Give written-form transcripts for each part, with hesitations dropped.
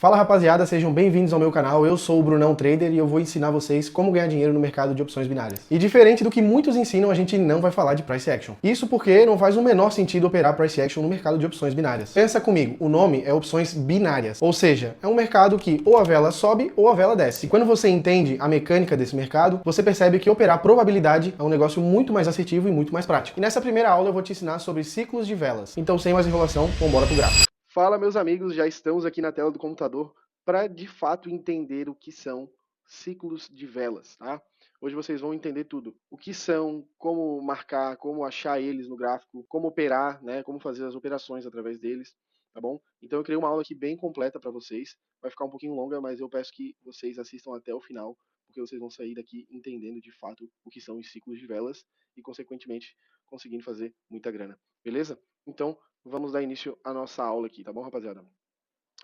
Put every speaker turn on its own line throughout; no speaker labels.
Fala rapaziada, sejam bem-vindos ao meu canal, eu sou o Brunão Trader e eu vou ensinar vocês como ganhar dinheiro no mercado de opções binárias. E diferente do que muitos ensinam, a gente não vai falar de price action. Isso porque não faz o menor sentido operar price action no mercado de opções binárias. Pensa comigo, o nome é opções binárias, ou seja, é um mercado que ou a vela sobe ou a vela desce. E quando você entende a mecânica desse mercado, você percebe que operar probabilidade é um negócio muito mais assertivo e muito mais prático. E nessa primeira aula eu vou te ensinar sobre ciclos de velas. Então sem mais enrolação, vambora pro gráfico. Fala meus amigos, já estamos aqui na tela do computador para de fato entender o que são ciclos de velas, tá? Hoje vocês vão entender tudo. O que são, como marcar, como achar eles no gráfico, como operar, né? Como fazer as operações através deles, tá bom? Então eu criei uma aula aqui bem completa para vocês. Vai ficar um pouquinho longa, mas eu peço que vocês assistam até o final, porque vocês vão sair daqui entendendo de fato o que são os ciclos de velas e, consequentemente, conseguindo fazer muita grana. Beleza? Então, vamos dar início à nossa aula aqui, tá bom, rapaziada?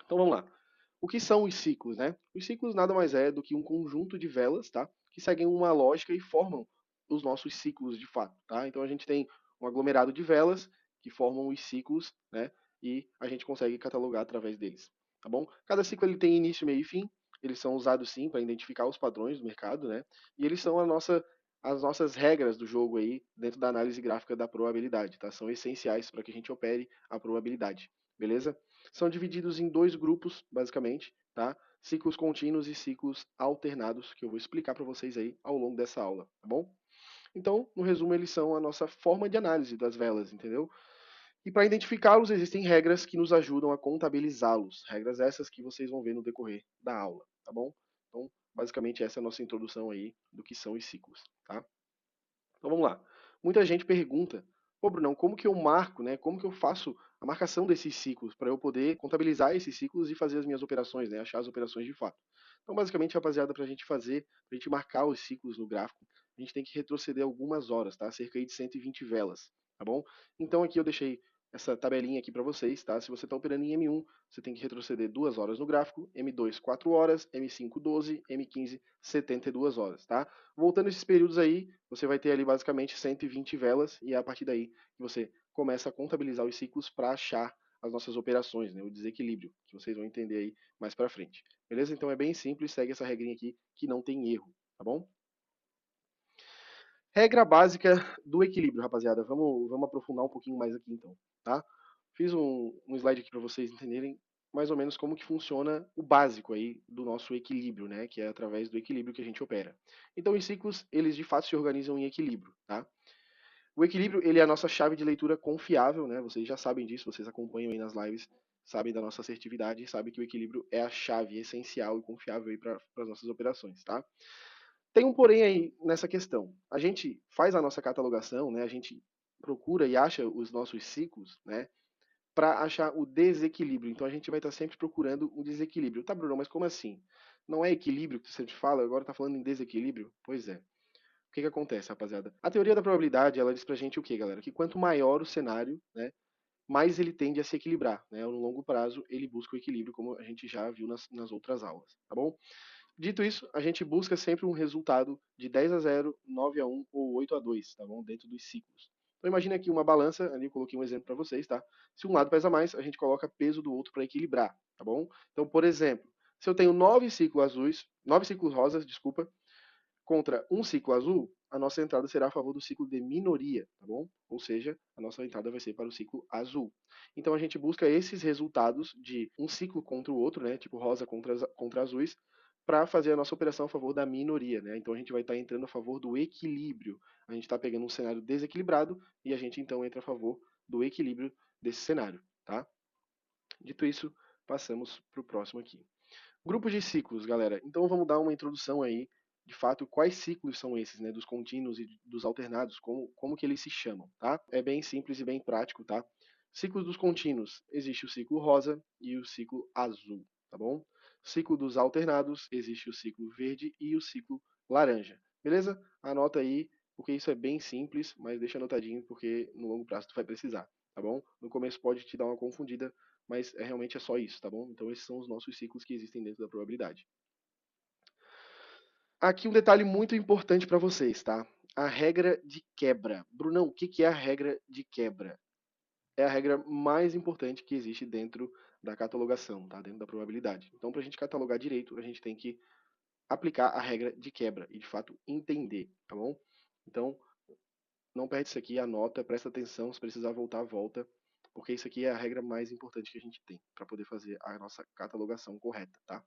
Então vamos lá. O que são os ciclos, né? Os ciclos nada mais é do que um conjunto de velas, tá? Que seguem uma lógica e formam os nossos ciclos de fato, tá? Então a gente tem um aglomerado de velas que formam os ciclos, né? E a gente consegue catalogar através deles, tá bom? Cada ciclo ele tem início, meio e fim. Eles são usados sim para identificar os padrões do mercado, né? E eles são as nossas regras do jogo aí dentro da análise gráfica da probabilidade, tá? São essenciais para que a gente opere a probabilidade, beleza? São divididos em dois grupos, basicamente, tá? Ciclos contínuos e ciclos alternados, que eu vou explicar para vocês aí ao longo dessa aula, tá bom? Então, no resumo, eles são a nossa forma de análise das velas, entendeu? E para identificá-los, existem regras que nos ajudam a contabilizá-los. Regras essas que vocês vão ver no decorrer da aula, tá bom? Então, basicamente, essa é a nossa introdução aí do que são os ciclos, tá? Então vamos lá. Muita gente pergunta, pô, Brunão, como que eu marco, né? Como que eu faço a marcação desses ciclos para eu poder contabilizar esses ciclos e fazer as minhas operações, né? Achar as operações de fato. Então, basicamente, rapaziada, para a gente fazer, para a gente marcar os ciclos no gráfico, a gente tem que retroceder algumas horas, tá? Cerca aí de 120 velas, tá bom? Então aqui eu deixei essa tabelinha aqui para vocês, tá? Se você está operando em M1, você tem que retroceder 2 horas no gráfico, M2 4 horas, M5 12, M15 72 horas, tá? Voltando esses períodos aí, você vai ter ali basicamente 120 velas e é a partir daí que você começa a contabilizar os ciclos para achar as nossas operações, né, o desequilíbrio, que vocês vão entender aí mais para frente. Beleza? Então é bem simples, segue essa regrinha aqui que não tem erro, tá bom? Regra básica do equilíbrio, rapaziada. Vamos aprofundar um pouquinho mais aqui então, tá? Fiz um slide aqui para vocês entenderem mais ou menos como que funciona o básico aí do nosso equilíbrio, né? Que é através do equilíbrio que a gente opera. Então, os ciclos, eles de fato se organizam em equilíbrio, tá? O equilíbrio, ele é a nossa chave de leitura confiável, né? Vocês já sabem disso, vocês acompanham aí nas lives, sabem da nossa assertividade, sabem que o equilíbrio é a chave essencial e confiável aí para as nossas operações, tá? Tem um porém aí nessa questão. A gente faz a nossa catalogação, né? A gente procura e acha os nossos ciclos, né? Para achar o desequilíbrio. Então a gente vai estar sempre procurando o desequilíbrio. Tá, Bruno, mas como assim? Não é equilíbrio que você sempre fala, agora está falando em desequilíbrio? Pois é. O que que acontece, rapaziada? A teoria da probabilidade, ela diz pra gente o que, galera? Que quanto maior o cenário, né, mais ele tende a se equilibrar, né? No longo prazo, ele busca o equilíbrio, como a gente já viu nas outras aulas, tá bom? Dito isso, a gente busca sempre um resultado de 10-0, 9-1 ou 8-2, tá bom? Dentro dos ciclos. Então imagine aqui uma balança, ali eu coloquei um exemplo para vocês, tá? Se um lado pesa mais, a gente coloca peso do outro para equilibrar, tá bom? Então, por exemplo, se eu tenho 9 ciclos rosas, desculpa, contra um ciclo azul, a nossa entrada será a favor do ciclo de minoria, tá bom? Ou seja, a nossa entrada vai ser para o ciclo azul. Então a gente busca esses resultados de um ciclo contra o outro, né? Tipo rosa contra azuis, para fazer a nossa operação a favor da minoria, né? Então a gente vai estar entrando a favor do equilíbrio. A gente está pegando um cenário desequilibrado e a gente então entra a favor do equilíbrio desse cenário, tá? Dito isso, passamos para o próximo aqui. Grupos de ciclos, galera. Então vamos dar uma introdução aí, de fato, quais ciclos são esses, né? Dos contínuos e dos alternados, como que eles se chamam, tá? É bem simples e bem prático, tá? Ciclos dos contínuos, existe o ciclo rosa e o ciclo azul, tá bom? Ciclo dos alternados, existe o ciclo verde e o ciclo laranja, beleza? Anota aí, porque isso é bem simples, mas deixa anotadinho, porque no longo prazo tu vai precisar, tá bom? No começo pode te dar uma confundida, mas realmente é só isso, tá bom? Então esses são os nossos ciclos que existem dentro da probabilidade. Aqui um detalhe muito importante para vocês, tá? A regra de quebra. Brunão, o que é a regra de quebra? É a regra mais importante que existe dentro da catalogação, tá? Dentro da probabilidade. Então, para a gente catalogar direito, a gente tem que aplicar a regra de quebra e, de fato, entender, tá bom? Então, não perde isso aqui, anota, presta atenção, se precisar voltar, volta, porque isso aqui é a regra mais importante que a gente tem para poder fazer a nossa catalogação correta, tá?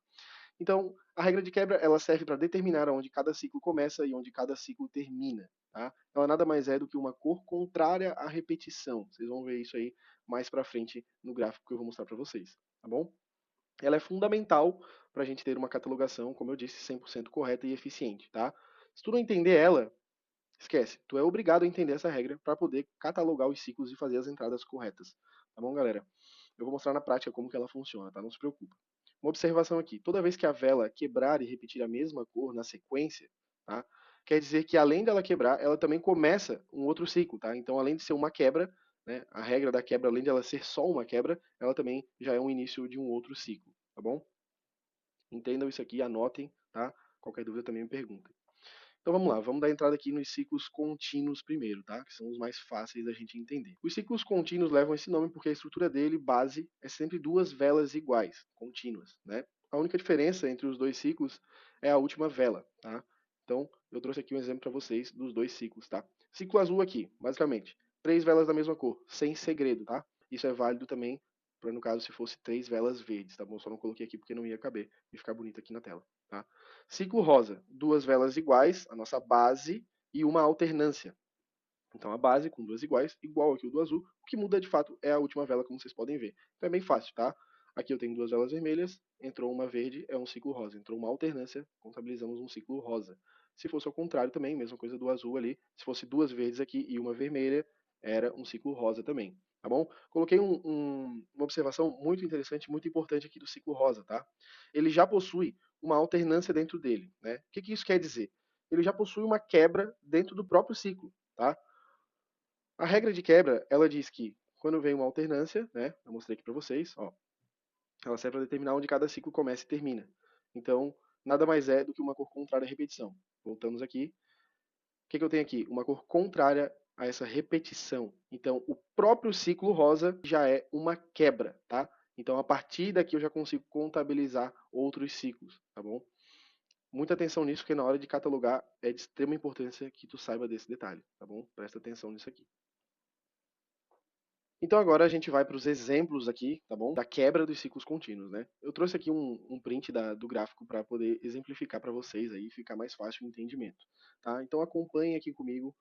Então, a regra de quebra, ela serve para determinar onde cada ciclo começa e onde cada ciclo termina, tá? Ela nada mais é do que uma cor contrária à repetição. Vocês vão ver isso aí mais para frente no gráfico que eu vou mostrar para vocês, tá bom? Ela é fundamental para a gente ter uma catalogação, como eu disse, 100% correta e eficiente, tá? Se tu não entender ela, esquece. Tu é obrigado a entender essa regra para poder catalogar os ciclos e fazer as entradas corretas, tá bom, galera? Eu vou mostrar na prática como que ela funciona, tá? Não se preocupa. Uma observação aqui. Toda vez que a vela quebrar e repetir a mesma cor na sequência, tá? Quer dizer que além dela quebrar, ela também começa um outro ciclo, tá? Então, além de ser uma quebra, né, a regra da quebra, além de ela ser só uma quebra, ela também já é um início de um outro ciclo, tá bom? Entendam isso aqui, anotem, tá? Qualquer dúvida também me perguntem. Então vamos lá, vamos dar entrada aqui nos ciclos contínuos primeiro, tá? Que são os mais fáceis da gente entender. Os ciclos contínuos levam esse nome porque a estrutura dele, base, é sempre duas velas iguais, contínuas, né? A única diferença entre os dois ciclos é a última vela, tá? Então, eu trouxe aqui um exemplo para vocês dos dois ciclos, tá? Ciclo azul aqui, basicamente, três velas da mesma cor, sem segredo, tá? Isso é válido também para, no caso, se fosse três velas verdes, tá bom? Só não coloquei aqui porque não ia caber e ficar bonito aqui na tela, tá? Ciclo rosa, duas velas iguais, a nossa base e uma alternância. Então a base com duas iguais, igual aqui o do azul, o que muda de fato é a última vela, como vocês podem ver. Então é bem fácil, tá? Aqui eu tenho duas velas vermelhas, entrou uma verde, é um ciclo rosa. Entrou uma alternância, contabilizamos um ciclo rosa. Se fosse ao contrário também, mesma coisa do azul ali, se fosse duas verdes aqui e uma vermelha, era um ciclo rosa também, tá bom? Coloquei uma observação muito interessante, muito importante aqui do ciclo rosa, tá? Ele já possui uma alternância dentro dele, né? O que isso quer dizer? Ele já possui uma quebra dentro do próprio ciclo, tá? A regra de quebra, ela diz que quando vem uma alternância, né? Eu mostrei aqui para vocês, ó, ela serve para determinar onde cada ciclo começa e termina. Então, nada mais é do que uma cor contrária à repetição. Voltamos aqui. O que eu tenho aqui? Uma cor contrária a essa repetição. Então, o próprio ciclo rosa já é uma quebra, tá? Então, a partir daqui eu já consigo contabilizar outros ciclos, tá bom? Muita atenção nisso, porque na hora de catalogar é de extrema importância que tu saiba desse detalhe, tá bom? Presta atenção nisso aqui. Então agora a gente vai para os exemplos aqui, tá bom? Da quebra dos ciclos contínuos, né? Eu trouxe aqui um print do gráfico para poder exemplificar para vocês aí, ficar mais fácil o entendimento, tá? Então acompanhe aqui comigo,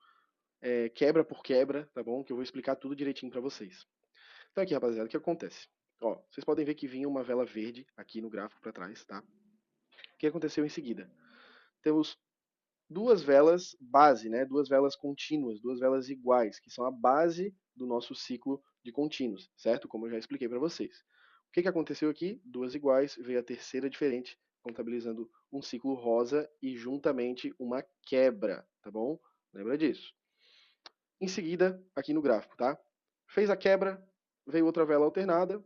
quebra por quebra, tá bom? Que eu vou explicar tudo direitinho para vocês. Então aqui, rapaziada, o que acontece? Ó, vocês podem ver que vinha uma vela verde aqui no gráfico para trás, tá? O que aconteceu em seguida? Temos duas velas base, né? Duas velas contínuas, duas velas iguais, que são a base do nosso ciclo de contínuos, certo? Como eu já expliquei para vocês. O que aconteceu aqui? Duas iguais, veio a terceira diferente, contabilizando um ciclo rosa e juntamente uma quebra, tá bom? Lembra disso. Em seguida, aqui no gráfico, tá? Fez a quebra, veio outra vela alternada,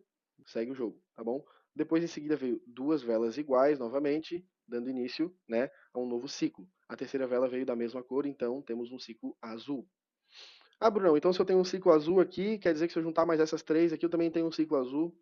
segue o jogo, tá bom? Depois, em seguida, veio duas velas iguais novamente, dando início, né, a um novo ciclo. A terceira vela veio da mesma cor, então temos um ciclo azul. Ah, Brunão, então se eu tenho um ciclo azul aqui, quer dizer que se eu juntar mais essas três aqui, eu também tenho um ciclo azul?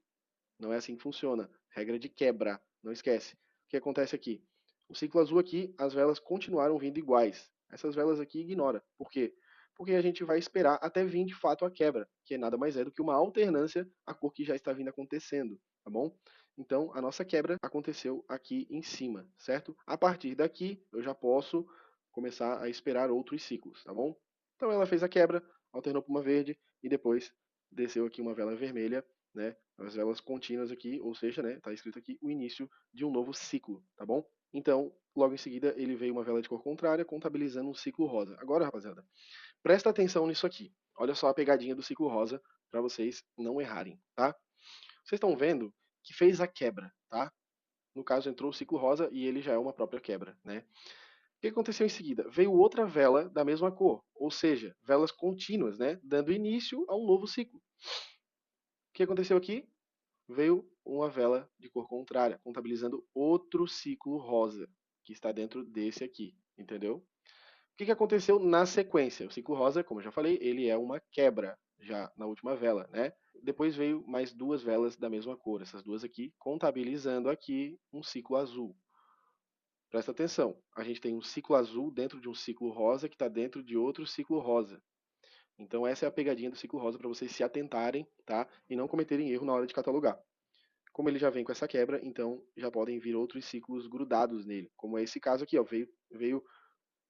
Não é assim que funciona. Regra de quebra, não esquece. O que acontece aqui? O ciclo azul aqui, as velas continuaram vindo iguais. Essas velas aqui ignora. Por quê? Porque a gente vai esperar até vir de fato a quebra, que nada mais é do que uma alternância à cor que já está vindo acontecendo, tá bom? Então, a nossa quebra aconteceu aqui em cima, certo? A partir daqui, eu já posso começar a esperar outros ciclos, tá bom? Então, ela fez a quebra, alternou para uma verde e depois desceu aqui uma vela vermelha, né? As velas contínuas aqui, ou seja, né, tá escrito aqui o início de um novo ciclo, tá bom? Então, logo em seguida, ele veio uma vela de cor contrária, contabilizando um ciclo rosa. Agora, rapaziada, presta atenção nisso aqui. Olha só a pegadinha do ciclo rosa para vocês não errarem, tá? Vocês estão vendo que fez a quebra, tá? No caso, entrou o ciclo rosa e ele já é uma própria quebra, né? O que aconteceu em seguida? Veio outra vela da mesma cor, ou seja, velas contínuas, né? Dando início a um novo ciclo. O que aconteceu aqui? Veio uma vela de cor contrária, contabilizando outro ciclo rosa, que está dentro desse aqui, entendeu? O que aconteceu na sequência? O ciclo rosa, como eu já falei, ele é uma quebra, já na última vela, né? Depois veio mais duas velas da mesma cor, essas duas aqui, contabilizando aqui um ciclo azul. Presta atenção, a gente tem um ciclo azul dentro de um ciclo rosa que está dentro de outro ciclo rosa. Então essa é a pegadinha do ciclo rosa para vocês se atentarem, tá? E não cometerem erro na hora de catalogar. Como ele já vem com essa quebra, então já podem vir outros ciclos grudados nele, como é esse caso aqui, ó, veio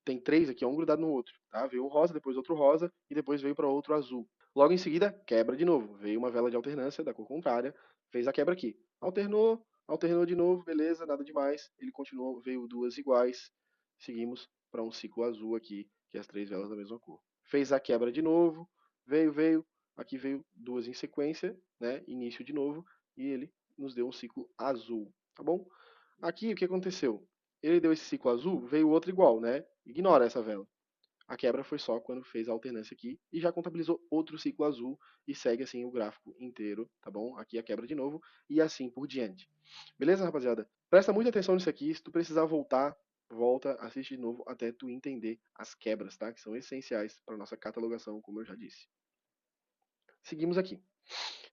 tem três aqui, um grudado no outro, tá? Veio um rosa, depois outro rosa e depois veio para outro azul. Logo em seguida, quebra de novo. Veio uma vela de alternância da cor contrária, fez a quebra aqui. Alternou, alternou de novo, beleza, nada demais. Ele continuou, veio duas iguais. Seguimos para um ciclo azul aqui, que é as três velas da mesma cor. Fez a quebra de novo, veio, aqui veio duas em sequência, né? Início de novo, e ele nos deu um ciclo azul, tá bom? Aqui o que aconteceu? Ele deu esse ciclo azul, veio outro igual, né? Ignora essa vela. A quebra foi só quando fez a alternância aqui e já contabilizou outro ciclo azul e segue assim o gráfico inteiro, tá bom? Aqui a quebra de novo e assim por diante. Beleza, rapaziada? Presta muita atenção nisso aqui. Se tu precisar voltar, volta, assiste de novo até tu entender as quebras, tá? Que são essenciais para nossa catalogação, como eu já disse. Seguimos aqui.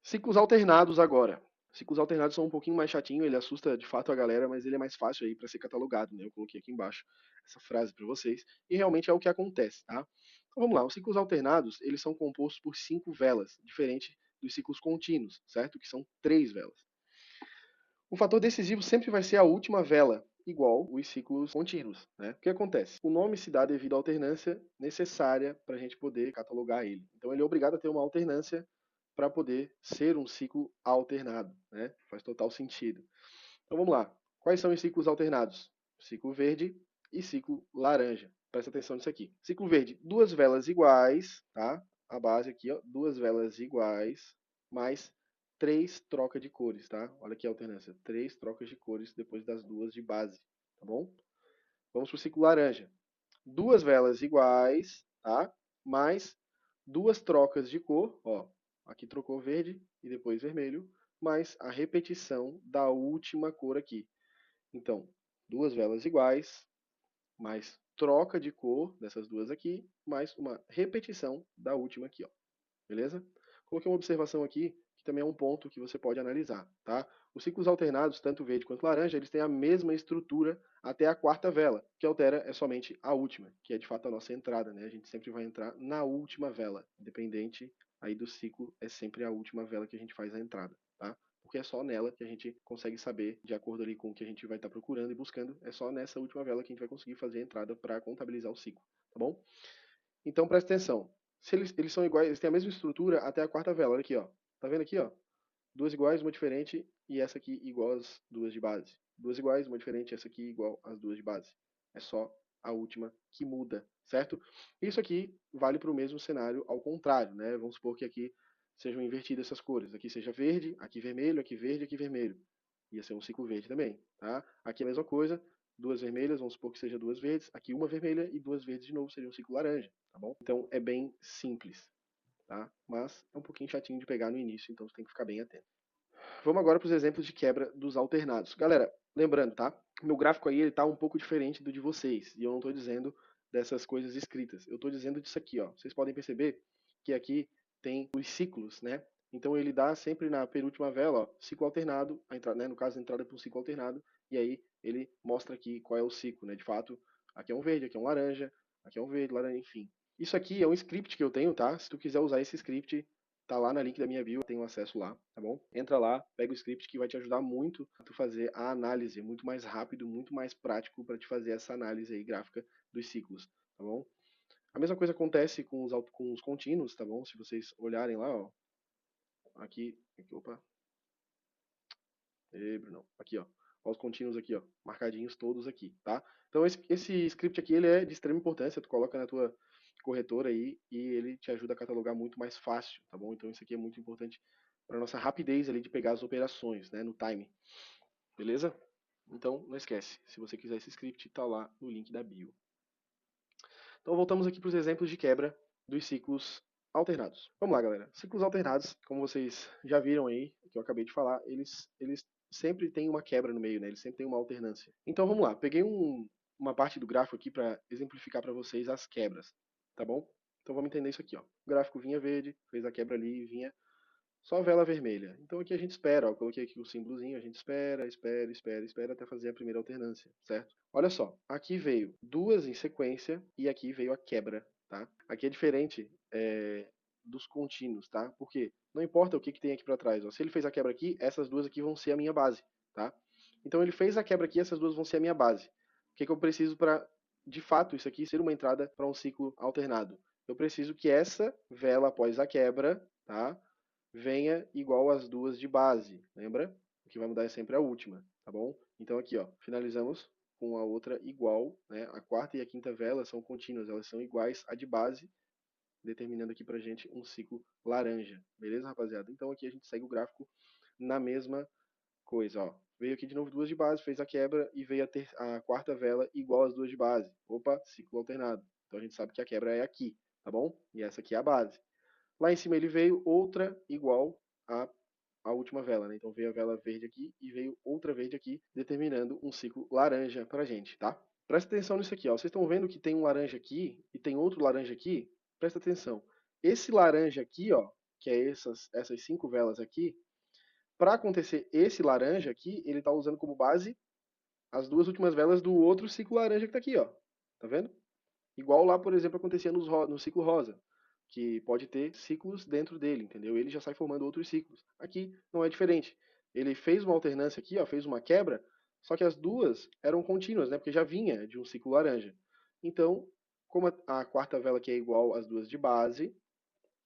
Ciclos alternados agora. Ciclos alternados são um pouquinho mais chatinho, ele assusta de fato a galera, mas ele é mais fácil aí para ser catalogado, né? Eu coloquei aqui embaixo essa frase para vocês e realmente é o que acontece, tá? Então vamos lá, os ciclos alternados, eles são compostos por 5 velas, diferente dos ciclos contínuos, certo? Que são 3 velas. O fator decisivo sempre vai ser a última vela, igual os ciclos contínuos, né? O que acontece? O nome se dá devido à alternância necessária para a gente poder catalogar ele. Então ele é obrigado a ter uma alternância para poder ser um ciclo alternado, né? Faz total sentido. Então vamos lá. Quais são os ciclos alternados? Ciclo verde e ciclo laranja. Presta atenção nisso aqui. Ciclo verde, duas velas iguais, tá? A base aqui, ó, duas velas iguais, mais três trocas de cores, tá? Olha aqui a alternância. Três trocas de cores depois das duas de base, tá bom? Vamos para o ciclo laranja. Duas velas iguais, tá? Mais duas trocas de cor, ó. Aqui trocou verde e depois vermelho, mais a repetição da última cor aqui. Então, duas velas iguais, mais troca de cor dessas duas aqui, mais uma repetição da última aqui, ó. Beleza? Coloquei uma observação aqui, que também é um ponto que você pode analisar, tá? Os ciclos alternados, tanto verde quanto laranja, eles têm a mesma estrutura até a quarta vela. O que altera é somente a última, que é de fato a nossa entrada, né? A gente sempre vai entrar na última vela, independente aí do ciclo, é sempre a última vela que a gente faz a entrada, tá? Porque é só nela que a gente consegue saber, de acordo ali com o que a gente vai estar procurando e buscando, é só nessa última vela que a gente vai conseguir fazer a entrada para contabilizar o ciclo, tá bom? Então presta atenção. Se eles são iguais, eles têm a mesma estrutura até a quarta vela. Olha aqui, ó. Tá vendo aqui, ó? Duas iguais, uma diferente e essa aqui igual às duas de base. Duas iguais, uma diferente, essa aqui igual às duas de base. É só a última que muda, certo? Isso aqui vale para o mesmo cenário ao contrário, né? Vamos supor que aqui sejam invertidas essas cores. Aqui seja verde, aqui vermelho, aqui verde, aqui vermelho. Ia ser um ciclo verde também, tá? Aqui a mesma coisa, duas vermelhas, vamos supor que seja duas verdes. Aqui uma vermelha e duas verdes de novo seria um ciclo laranja, tá bom? Então é bem simples, tá? Mas é um pouquinho chatinho de pegar no início, então você tem que ficar bem atento. Vamos agora para os exemplos de quebra dos alternados. Galera, lembrando, tá? Meu gráfico aí ele tá um pouco diferente do de vocês, e eu não estou dizendo dessas coisas escritas. Eu estou dizendo disso aqui, ó. Vocês podem perceber que aqui tem os ciclos, né? Então ele dá sempre na penúltima vela, ó, ciclo alternado, a entrada, né? No caso, a entrada para um ciclo alternado, e aí ele mostra aqui qual é o ciclo, né? De fato, aqui é um verde, aqui é um laranja, aqui é um verde, laranja, enfim. Isso aqui é um script que eu tenho, tá? Se tu quiser usar esse script, tá lá na link da minha bio, tem acesso lá, tá bom? Entra lá, pega o script que vai te ajudar muito a tu fazer a análise, muito mais rápido, muito mais prático para te fazer essa análise aí gráfica dos ciclos, tá bom? A mesma coisa acontece com os contínuos, tá bom? Se vocês olharem lá, ó, aqui opa, Bruno, aqui ó, ó, os contínuos aqui ó, marcadinhos todos aqui, tá? Então esse script aqui ele é de extrema importância, tu coloca na tua corretora aí e ele te ajuda a catalogar muito mais fácil, tá bom? Então isso aqui é muito importante para nossa rapidez ali de pegar as operações, né, no time, beleza? Então não esquece, se você quiser esse script, tá lá no link da bio. Então voltamos aqui para os exemplos de quebra dos ciclos alternados. Vamos lá, galera. Ciclos alternados, como vocês já viram aí, que eu acabei de falar, eles sempre têm uma quebra no meio, né? Eles sempre têm uma alternância. Então vamos lá. Peguei uma parte do gráfico aqui para exemplificar para vocês as quebras, tá bom? Então vamos entender isso aqui, ó. O gráfico vinha verde, fez a quebra ali e vinha só vela vermelha. Então aqui a gente espera, ó, coloquei aqui o símbolozinho, a gente espera até fazer a primeira alternância, certo? Olha só, aqui veio duas em sequência e aqui veio a quebra, tá? Aqui é diferente dos contínuos, tá? Porque não importa o que tem aqui para trás, ó. Se ele fez a quebra aqui, essas duas aqui vão ser a minha base, tá? Então ele fez a quebra aqui, essas duas vão ser a minha base. O que eu preciso para, de fato, isso aqui ser uma entrada para um ciclo alternado? Eu preciso que essa vela após a quebra, tá, venha igual às duas de base, lembra? O que vai mudar é sempre a última, tá bom? Então aqui, ó, finalizamos com a outra igual, né? A quarta e a quinta vela são contínuas, elas são iguais à de base, determinando aqui pra gente um ciclo laranja, beleza, rapaziada? Então aqui a gente segue o gráfico na mesma coisa, ó. Veio aqui de novo duas de base, fez a quebra e veio a quarta vela igual às duas de base. Opa, ciclo alternado. Então a gente sabe que a quebra é aqui, tá bom? E essa aqui é a base. Lá em cima ele veio outra igual à última vela, né? Então veio a vela verde aqui e veio outra verde aqui, determinando um ciclo laranja pra gente, tá? Presta atenção nisso aqui, ó. Vocês estão vendo que tem um laranja aqui e tem outro laranja aqui? Presta atenção. Esse laranja aqui, ó, que é essas 5 velas aqui, para acontecer esse laranja aqui, ele está usando como base as duas últimas velas do outro ciclo laranja que está aqui, ó. Tá vendo? Igual lá, por exemplo, acontecia no ciclo rosa, que pode ter ciclos dentro dele, entendeu? Ele já sai formando outros ciclos. Aqui não é diferente. Ele fez uma alternância aqui, ó, fez uma quebra, só que as duas eram contínuas, né? Porque já vinha de um ciclo laranja. Então, como a quarta vela aqui é igual às duas de base,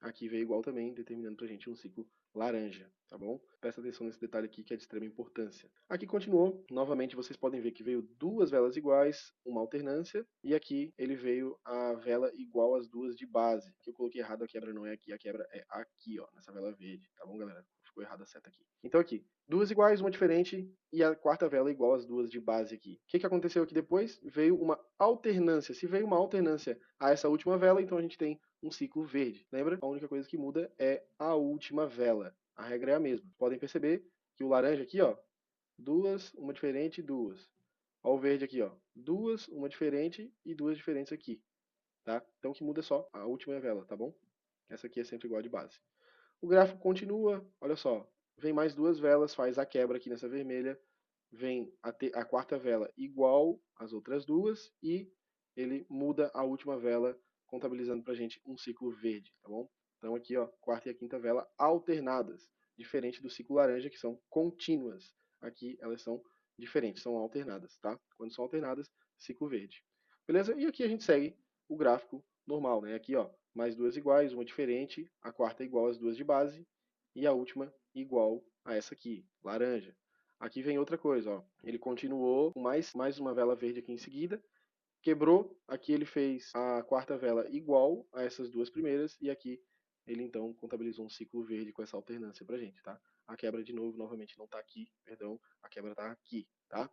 aqui veio igual também, determinando pra gente um ciclo laranja, tá bom? Presta atenção nesse detalhe aqui que é de extrema importância. Aqui continuou, novamente vocês podem ver que veio duas velas iguais, uma alternância, e aqui ele veio a vela igual às duas de base, que eu coloquei errado, a quebra não é aqui, a quebra é aqui, ó, nessa vela verde, tá bom, galera? Ficou errada a seta aqui. Então aqui, duas iguais, uma diferente, e a quarta vela igual às duas de base aqui. O que aconteceu aqui depois? Veio uma alternância. Se veio uma alternância a essa última vela, então a gente tem um ciclo verde. Lembra? A única coisa que muda é a última vela. A regra é a mesma. Podem perceber que o laranja aqui, ó, duas, uma diferente, duas. Ó, o verde aqui, ó, duas, uma diferente e duas diferentes aqui, tá? Então o que muda é só a última vela, tá bom? Essa aqui é sempre igual a de base. O gráfico continua, olha só, vem mais duas velas, faz a quebra aqui nessa vermelha, vem a quarta vela igual às outras duas e ele muda a última vela, contabilizando pra gente um ciclo verde, tá bom? Então aqui, ó, quarta e a quinta vela alternadas, diferente do ciclo laranja, que são contínuas. Aqui elas são diferentes, são alternadas, tá? Quando são alternadas, ciclo verde. Beleza? E aqui a gente segue o gráfico normal, né? Aqui, ó, mais duas iguais, uma diferente, a quarta igual às duas de base e a última igual a essa aqui, laranja. Aqui vem outra coisa, ó. Ele continuou com mais uma vela verde aqui em seguida, quebrou, aqui ele fez a quarta vela igual a essas duas primeiras e aqui ele então contabilizou um ciclo verde com essa alternância pra gente, tá? A quebra de novo, novamente não tá aqui, perdão, a quebra tá aqui, tá?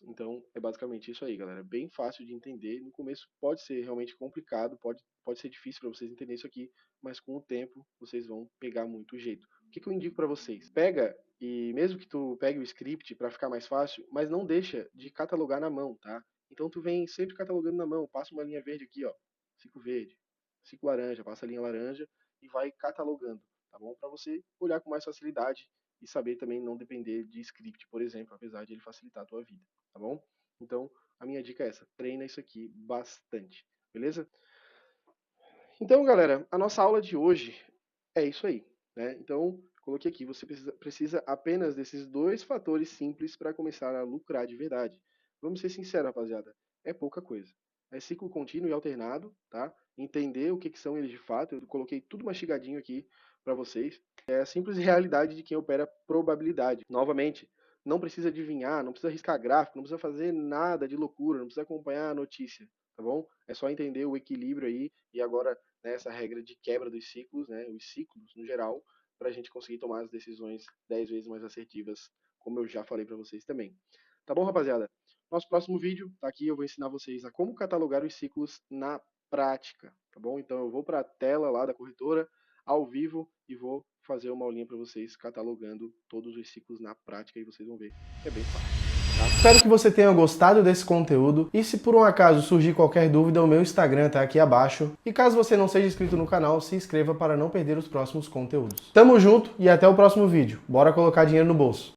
Então, é basicamente isso aí, galera. Bem fácil de entender. No começo pode ser realmente complicado, pode ser difícil para vocês entenderem isso aqui, mas com o tempo vocês vão pegar muito o jeito. O que eu indico para vocês? Pega e mesmo que tu pegue o script para ficar mais fácil, mas não deixa de catalogar na mão, tá? Então tu vem sempre catalogando na mão, passa uma linha verde aqui, ó, ciclo verde, ciclo laranja, passa a linha laranja e vai catalogando, tá bom? Para você olhar com mais facilidade e saber também não depender de script, por exemplo, apesar de ele facilitar a tua vida, tá bom? Então, a minha dica é essa, treina isso aqui bastante, beleza? Então, galera, a nossa aula de hoje é isso aí, né? Então, coloquei aqui, você precisa apenas desses dois fatores simples para começar a lucrar de verdade. Vamos ser sinceros, rapaziada, é pouca coisa. É ciclo contínuo e alternado, tá? Entender o que são eles de fato, eu coloquei tudo mastigadinho aqui para vocês. É a simples realidade de quem opera probabilidade. Novamente, não precisa adivinhar, não precisa arriscar gráfico, não precisa fazer nada de loucura, não precisa acompanhar a notícia, tá bom? É só entender o equilíbrio aí e agora, né, essa regra de quebra dos ciclos, né, os ciclos no geral, para a gente conseguir tomar as decisões 10 vezes mais assertivas, como eu já falei para vocês também. Tá bom, rapaziada? Nosso próximo vídeo tá aqui, eu vou ensinar vocês a como catalogar os ciclos na prática, tá bom? Então eu vou para a tela lá da corretora, ao vivo, e vou fazer uma aulinha para vocês catalogando todos os ciclos na prática e vocês vão ver que é bem fácil. Espero que você tenha gostado desse conteúdo e se por um acaso surgir qualquer dúvida, o meu Instagram tá aqui abaixo. E caso você não seja inscrito no canal, se inscreva para não perder os próximos conteúdos. Tamo junto e até o próximo vídeo. Bora colocar dinheiro no bolso!